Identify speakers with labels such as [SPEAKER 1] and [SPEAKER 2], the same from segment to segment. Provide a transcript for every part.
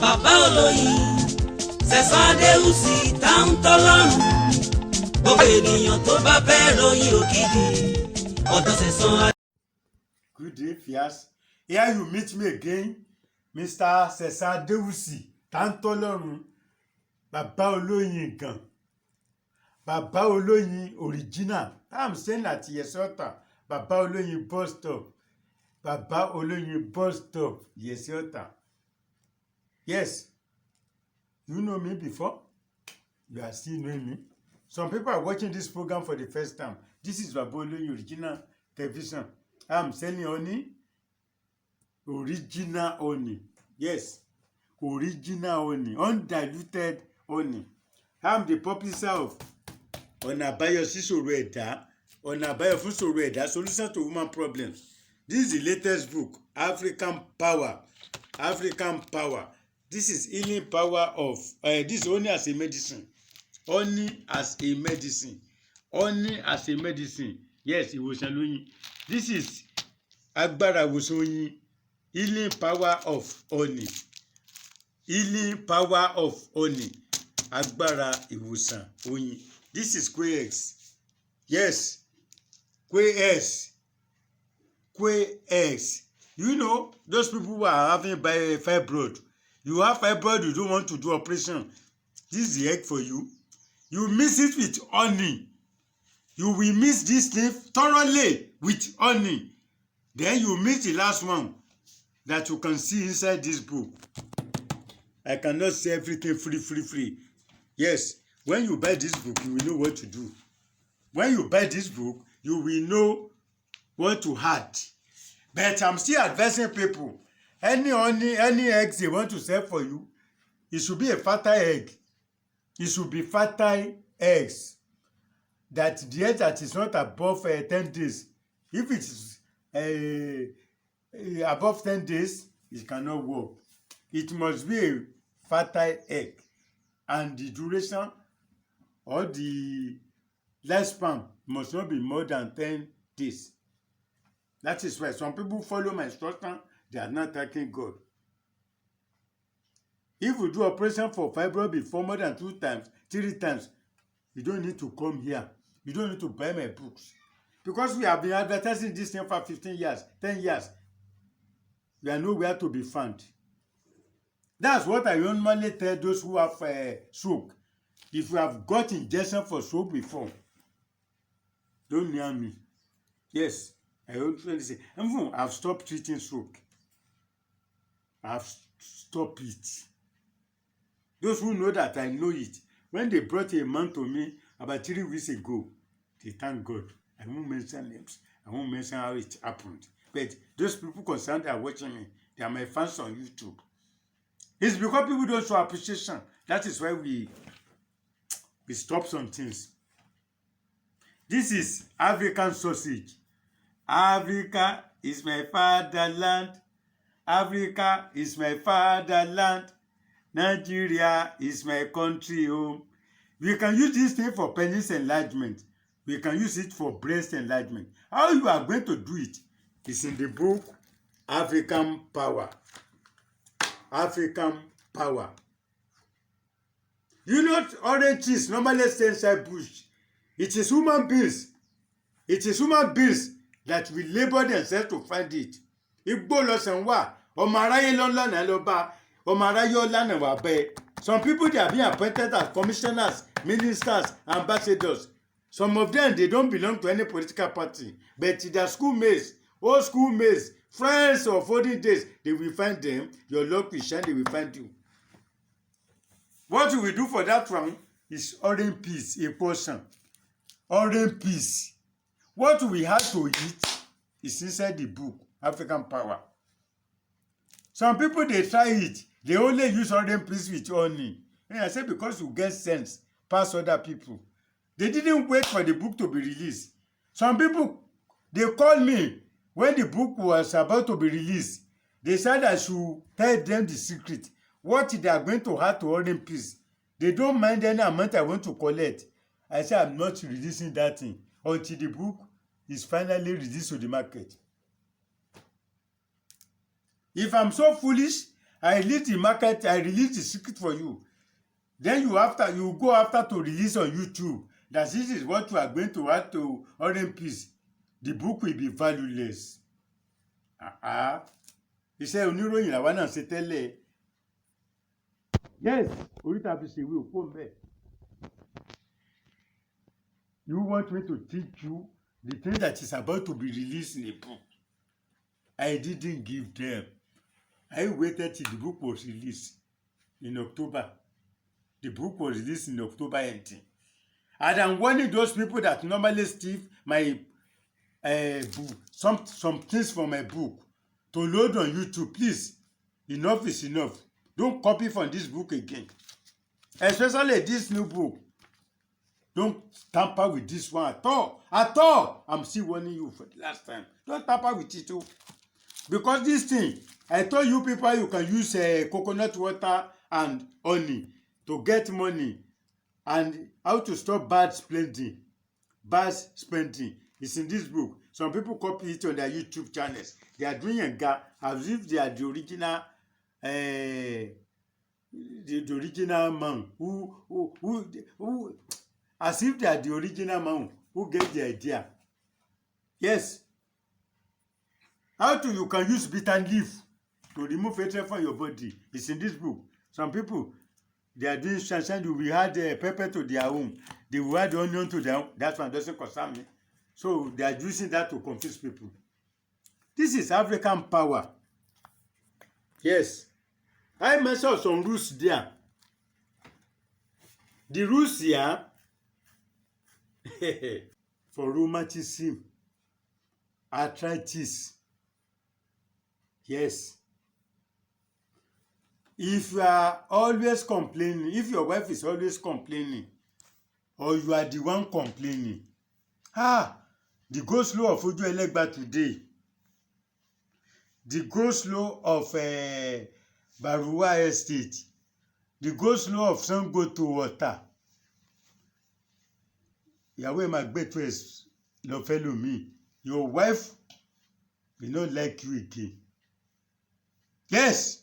[SPEAKER 1] bàbá olóyin Sẹ̀san Adéwùsì tá ń tọ́lọ́run gbogbo ènìyàn tó bá fẹ́ ròyìn ògidì ọ̀dọ̀ Sẹ̀san.
[SPEAKER 2] Good day, Fias. Here you meet me again, Mr. Sẹ̀san Adéwùsì tá ń tọ́lọ́run, bàbá olóyin gan, bàbá olóyin original. I'm saying that Yesota, bàbá olóyin bus stop, bàbá olóyin bus stop, Yesota. Yes, you know me before. You are still knowing me. Some people are watching this program for the first time. This is Baba Oloyin original television. I'm selling honey. Original honey. Yes, original honey. Undiluted honey. I'm the publisher of Ọ̀nà Àbáyọ sí Ìṣòro Ẹ̀dá. Ọ̀nà Àbáyọ fún Ìṣòro Ẹ̀dá. Solution to Woman Problems. This is the latest book, African Power. African Power. This is healing power of this is honey as a medicine. Honey as a medicine. Honey as a medicine. Yes, ìwòsàn lóyin. This is agbára ìwòsàn oyin. Healing power of honey. Healing power of honey. Agbára ìwòsàn oyin. This is QX. Yes, QX. QX. You know, those people who are having fibroid. You have fibroid, you don't want to do operation. This is the egg for you. You mix it with honey. You will mix this thing thoroughly with honey. Then you mix the last one that you can see inside this book. I cannot say everything free. Yes, when you buy this book, you will know what to do. When you buy this book, you will know what to add. But I'm still advising people. Any honey, any eggs they want to sell for you, it should be a fertile egg. It should be fertile eggs. That the egg that is not above 10 days. If it is above 10 days, it cannot work. It must be a fertile egg. And the duration or the lifespan must not be more than 10 days. That is why some people follow my instruction. They are not thanking God. If you do operation for fibroid before more than 2 times, 3 times, you don't need to come here. You don't need to buy my books. Because we have been advertising this thing for 15 years, 10 years. We are nowhere to be found. That's what I normally tell those who have stroke. If you have got injection for stroke before, don't near me. Yes, I usually say, I've stopped treating stroke. I've stopped it. Those who know that, I know it. When they brought a man to me about 3 weeks ago, they thank God. I won't mention names. I won't mention how it happened. But those people concerned are watching me. They are my fans on YouTube. It's because people don't show appreciation. That is why we stop some things. This is African sausage. Africa is my fatherland. Africa is my fatherland. Nigeria is my country home. We can use this thing for penis enlargement. We can use it for breast enlargement. How you are going to do it is in the book African Power. African Power. You know, orange trees normally stay inside bush. It is human beings. It is human beings that will labor themselves to find it. Igbó lọ́sàn wà, ọmọ aráyé lọ́nà lọ bá, ọmọ aráyé ọ̀lànà wà bẹ́ẹ̀. Some people they are being appointed as commissioners, ministers, ambassadors. Some of them they don't belong to any political party, but their schoolmates, old schoolmates, friends of olden days, they will find them. Your luck will shine. They will find you. What we will do for that one is orange peas, a portion. Orange peas. What we have to eat is inside the book, African Power. Some people, they try it. They only use orange peas with honey. And I say because you get sense past other people. They didn't wait for the book to be released. Some people, they called me when the book was about to be released. They said I should tell them the secret. What they are going to add to orange peas. They don't mind any amount I want to collect. I said I'm not releasing that thing until the book is finally released to the market. If I'm so foolish, I release the market, I release the secret for you. Then you go after to release on YouTube that this is what you are going to add to Orange Peace. The book will be valueless. Iṣẹ́ oníròyìn làwa náà ṣe tẹ́lẹ̀. Yes, oríta fi ṣèwé òpó mbẹ́. You want me to teach you the thing that is about to be released in a book? I didn't give them. I waited till the book was released in October. The book was released in October 18. And I'm warning those people that normally steal my book, some things from my book, to load on YouTube. Please, enough is enough. Don't copy from this book again. Especially this new book. Don't tamper with this one at all. At all. I'm still warning you for the last time. Don't tamper with it too. Because this thing, I told you people you can use coconut water and honey to get money, and how to stop bad spending. Bad spending is in this book. Some people copy it on their YouTube channels. They are doing as if they are the original the original man who as if they are the original man who get the idea. Yes. How to you can use bitter leaf to remove hatred from your body. It's in this book. Some people, they are doing sunshine. You will add pepper to their own. They will add onion to their own. That one doesn't concern me. So they are using that to confuse people. This is African power. Yes. I mentioned some rules there. The rules here for rheumatism, arthritis. Yes. If you are always complaining, if your wife is always complaining, or you are the one complaining, the go-slow of Oju Elegba today, the go-slow of Baruwa Estate, the go-slow of Sango to Water, Yahweh Magbetu is no fellow me. Your wife will not like you again. Yes,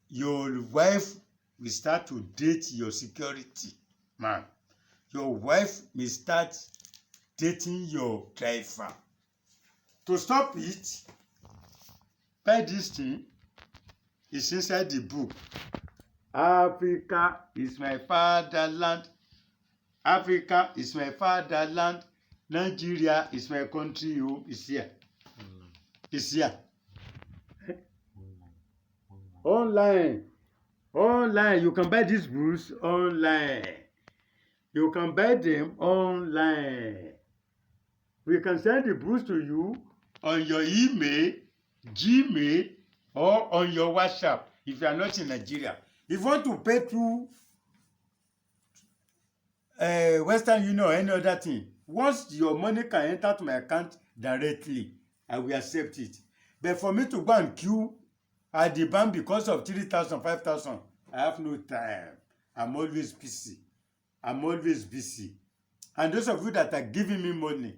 [SPEAKER 2] your wife will start to date your security man. Your wife will start dating your driver. To stop it, buy this thing. It's inside the book. Africa is my fatherland. Africa is my fatherland. Nigeria is my country. It's here. It's here. Online. You can buy these books online. You can buy them online. We can send the books to you on your email, Gmail, or on your WhatsApp if you are not in Nigeria. If you want to pay through Western Union or any other thing, once your money can enter to my account directly, I will accept it. But for me to go and queue at the bank because of 3,000, 5,000, I have no time. I'm always busy. And those of you that are giving me money,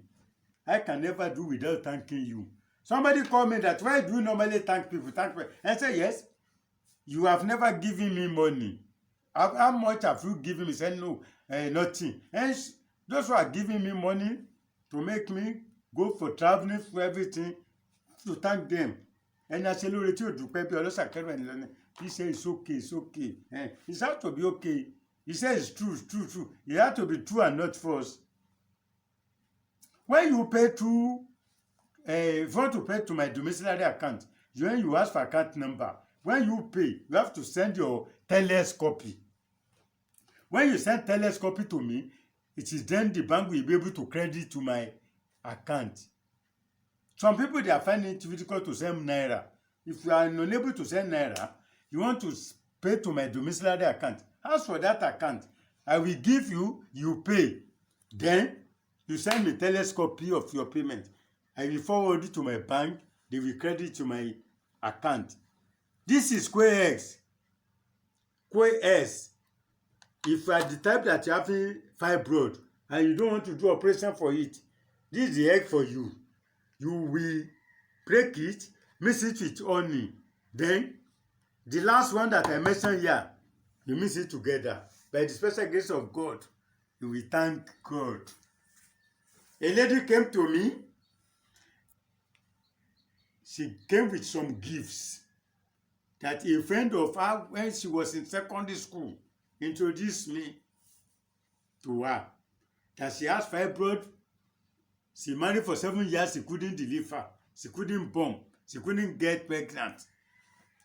[SPEAKER 2] I can never do without thanking you. Somebody called me that, why do you normally thank people? I say, yes, you have never given me money. How much have you given me? Say, no, nothing. And those who are giving me money to make me go for traveling, for everything, to thank them. And I say, Lord, he says, it's okay. It has to be okay. He says, it's true. It has to be true and not false. When you pay to, if you want to pay to my domiciliary account, when you ask for account number, when you pay, you have to send your teles copy. When you send teles copy to me, it is then the bank will be able to credit to my account. Some people, they are finding it difficult to send naira. If you are unable to send naira, you want to pay to my domiciliary account. As for that account, I will give you, you pay. Then, you send me teles copy of your payment. I will forward it to my bank. They will credit to my account. This is QuareX. QuareX. If you are the type that you have fibroid and you don't want to do operation for it, this is the egg for you. You will break it, mix it with honey. Then The last one that I mentioned here, you mix it together. By the special grace of God, you will thank God. A lady came to me. She came with some gifts that a friend of her, when she was in secondary school, introduced me to her. That she has fibroid. She married for 7 years. She couldn't deliver. She couldn't born. She couldn't get pregnant.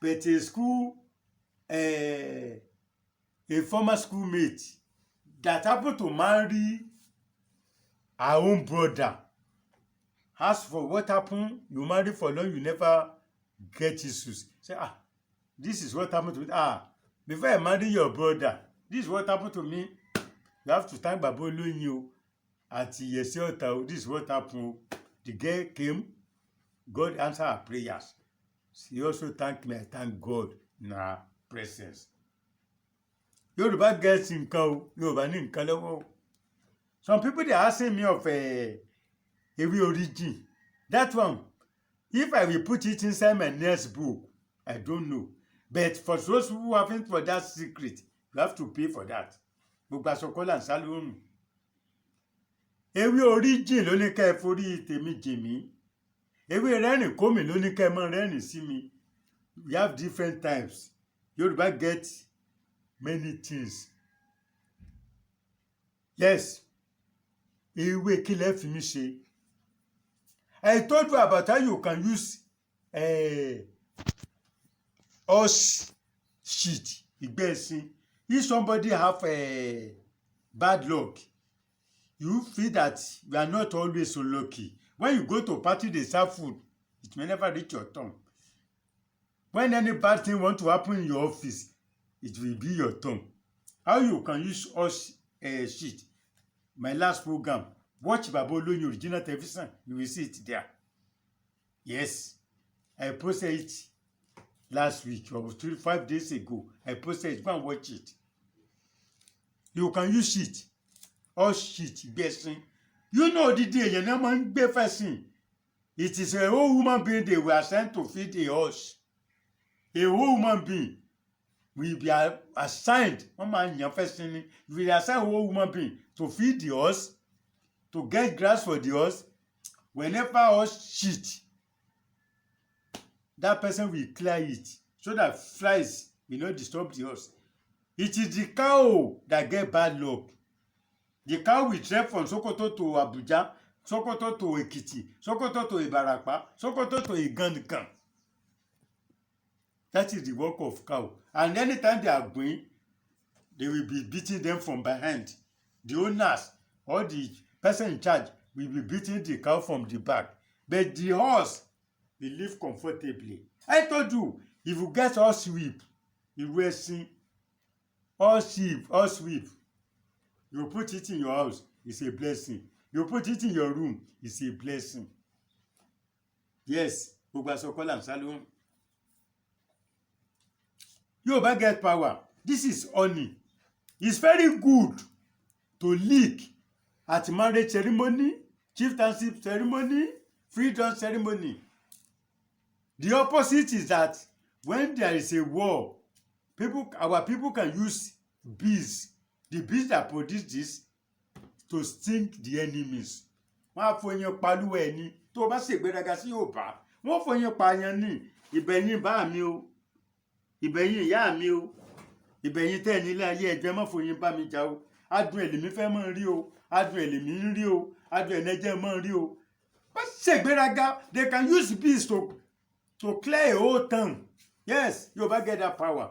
[SPEAKER 2] But a school, a former schoolmate that happened to marry her own brother. As for what happened, you marry for long, you never get issues. Say, this is what happened to me. Before I marry your brother, this is what happened to me. You have to thank Baba Oloyin at Yesi Ota. This is what happened. The girl came, God answered her prayers. She also thanked me. I thank God in her presence. Yoruba gets nǹkan o, Yoruba ní nǹkan lọ́wọ́ o. Some people they are asking me of Ewe Origin. That one, if I will put it inside my next book, I don't know. But for those who haven't for that secret, you have to pay for that. Gbogbo aṣọkọ́lá ń sá lóòrùn. Ewe Origin ló ní ká ẹ forí tèmi jì mí. Ewe rẹ́rìn kó mi ló ní ká ẹ mọ́ rẹ́rìn sí mi. We have different types. Yoruba get many things. Yes. Ewe kí lẹ fi mí ṣe. I told you about how you can use horse shit. Ìgbẹ́. If somebody have bad luck, you feel that you are not always so lucky. When you go to party, they serve food. It may never reach your tongue. When any bad thing want to happen in your office, it will be your tongue. How you can use horse shit? My last program, watch Baba Oloyin original television. You will see it there. Yes, I posted it last week or 5 days ago. I posted it. Go and watch it. You can use shit. All shit. You know the day you never be fasting. It is a whole human being they were sent to feed a horse. A whole human being will be assigned. We will assign a whole human being to feed the horse, to get grass for the horse. Whenever horse shit, that person will clear it so that flies will not disturb the horse. It is the cow that get bad luck. The cow will trek from Sokoto to Abuja, Sokoto to Ekiti, Sokoto to Ibarapa, Sokoto to Igangan. That is the work of cow. And anytime they are going, they will be beating them from behind. The owners or the person in charge will be beating the cow from the back. But the horse will live comfortably. I told you, if you get horse whip, you will see horse whip. You put it in your house, it's a blessing. You put it in your room, it's a blessing. Yes, Yoruba get power. This is honey. It's very good to lick at marriage ceremony, chieftainship ceremony, freedom ceremony. The opposite is that when there is a war, our people can use bees. The bees that produce this to sting the enemies. Wọ́n á fọyín palúwa ẹni tó bá ṣègbéraga sí Yorùbá. Wọ́n fọyín pààyàn ní ìbẹ̀yìn bá mi o, ìbẹ̀yìn ìyá mi o, ìbẹ̀yìn tẹ́ ẹ̀ nílé ayé ẹ̀jẹ̀ má fọyín bá mi jà o. Adùn ẹ̀lẹ́mí fẹ́ mọ́ rí o, adùn ẹ̀lẹ́mí ń rí o, adùn ẹ̀lẹ́jẹ̀ mọ́ rí o. Wọ́n ṣègbéraga, they can use bees to clear a whole town. Yes, Yorùbá get that power.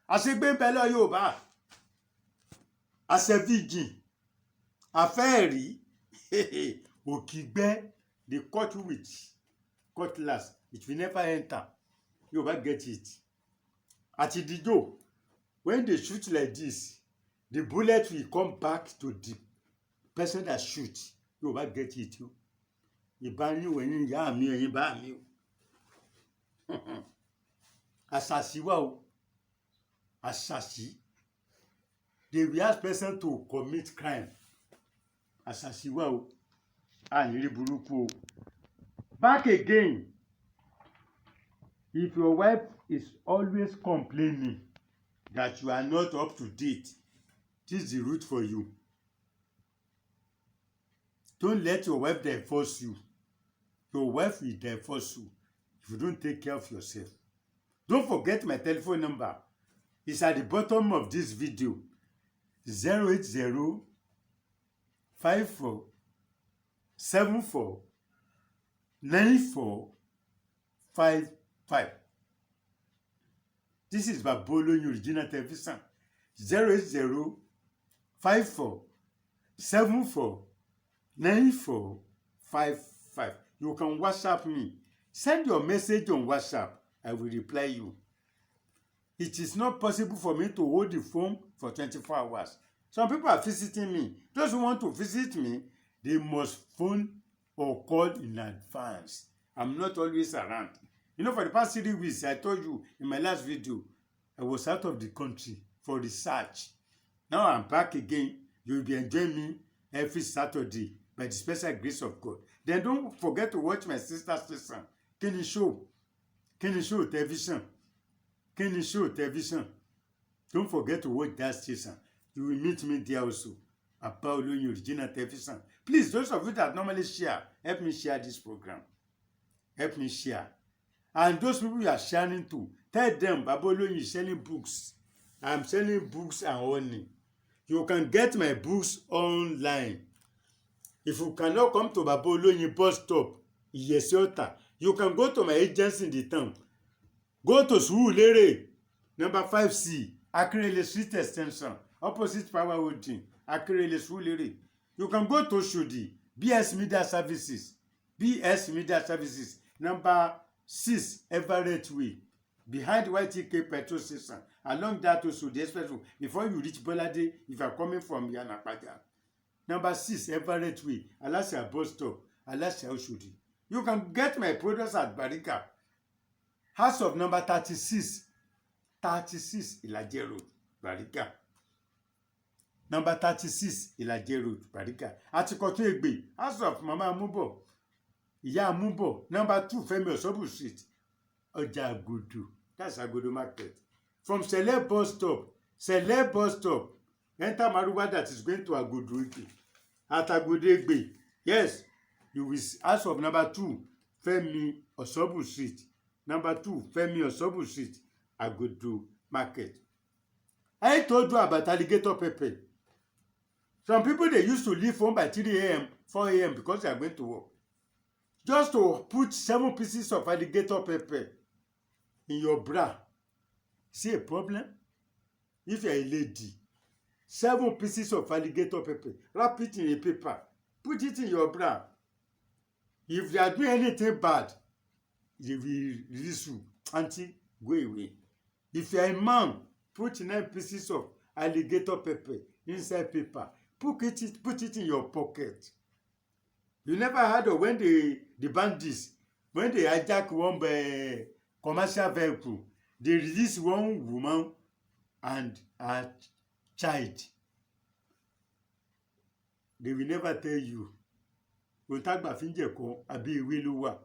[SPEAKER 2] Àṣegbé ń bẹ lọ Yorùbá. Àṣẹ̀fíjìn, àfẹ́ẹ̀rí, òkìgbẹ́, they cut you with cutlass. It will never enter. Yorùbá get it. Àti ìdíjò, when they shoot like this, the bullet will come back to the person that shoots. Yorùbá get it. Ìbá yín wẹ̀yìn ìyá mi ẹ̀yin bá mi o. Àṣàṣì wà o. Àṣàṣì. They will ask person to commit crime. Àṣàṣì wà o. Àyìnrí burúkú o. Back again. If your wife is always complaining that you are not up to date, this is the route for you. Don't let your wife divorce you. Your wife will divorce you if you don't take care of yourself. Don't forget my telephone number. It's at the bottom of this video. 080 54 74 94 55. This is Baba Oloyin Original Television. 080 54 74 94 55. You can WhatsApp me. Send your message on WhatsApp. I will reply you. It is not possible for me to hold the phone for 24 hours. Some people are visiting me. Those who want to visit me, they must phone or call in advance. I'm not always around. You know, for the past 3 weeks, I told you in my last video, I was out of the country for research. Now I'm back again. You will be enjoying me every Saturday by the special grace of God. Then don't forget to watch my sister's station, Kenny Show Television. Kenny Show Television. Don't forget to watch that station. You will meet me there also. Baba Oloyin Original Television. Please, those of you that normally share, help me share this program. Help me share. And those people you are sharing to, tell them Baba Oloyin is selling books. I'm selling books and honey. You can get my books online. If you cannot come to Baba Oloyin bus stop, Iyesiota, you can go to my agency in the town. Go to Surulere, number 5C, Akerele Street Extension, opposite Power Holding, Akerele Surulere. You can go to Shodi, BS Media Services, number 6, Everett Way, behind YTK petrol station, along that also the expressway, before you reach Bolade, if you are coming from Yanapaja. Number 6, Everett Way, Alasia bus stop, Alasia Oshodi. You can get my products at Barika, house of number 36 Ilaje Road, Barika. Number 36 Ilaje Road, Barika. Atikoto Egbe, house of Mama Amubo, Iya Amubo, number 2 Femi Osobu Street, Oja Agodo. That's Agodo Market. From Celeb bus stop, enter Maruwa that is going to Agodo Egbe. At Agodo Egbe, yes, you will house of number 2 Femi Osobu Street. Number 2 Femi Osobu Street, Agodo Market. I told you about alligator pepper. Some people, they used to leave home by 3 a.m., 4 a.m. because they are going to work. Just to put 7 pieces of alligator pepper in your bra. See a problem? If you are a lady, 7 pieces of alligator pepper, wrap it in a paper, put it in your bra. If you are doing anything bad, they will release you. Auntie, go away. If you are a man, put 9 pieces of alligator pepper inside paper. Put it in your pocket. You never heard of when the bandits, when they hijack one commercial vehicle, they release one woman and a child. They will never tell you. Otagba finje ko abi ewe lo wa.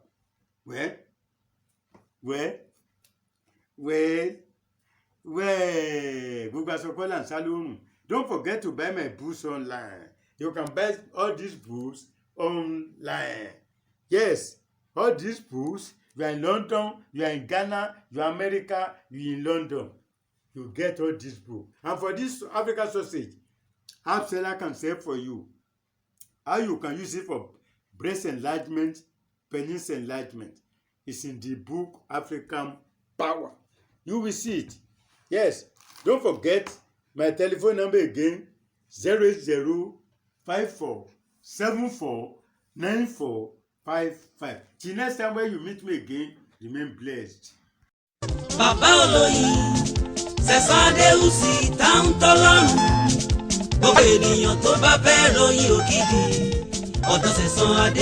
[SPEAKER 2] Gbogbo asokola n salorun. Don't forget to buy my books online. You can buy all these books online. Yes, all these books. You are in London, you are in Ghana, you are in America, you are in London. You get all these books. And for this African sausage, app seller can sell for you. How you can use it for breast enlargement, penis enlargement. It's in the book African Power. You will see it. Yes, don't forget my telephone number again, 080 54 74 94 55. Till next time when you meet me again, remain blessed.
[SPEAKER 1] Baba Oloyin, Sẹ̀san Adéwùsì tá ń tọ́lọ́run. Gbogbo ènìyàn tó bá fẹ́ ròyìn ògidì, ọ̀dọ̀ Sẹ̀san Adé.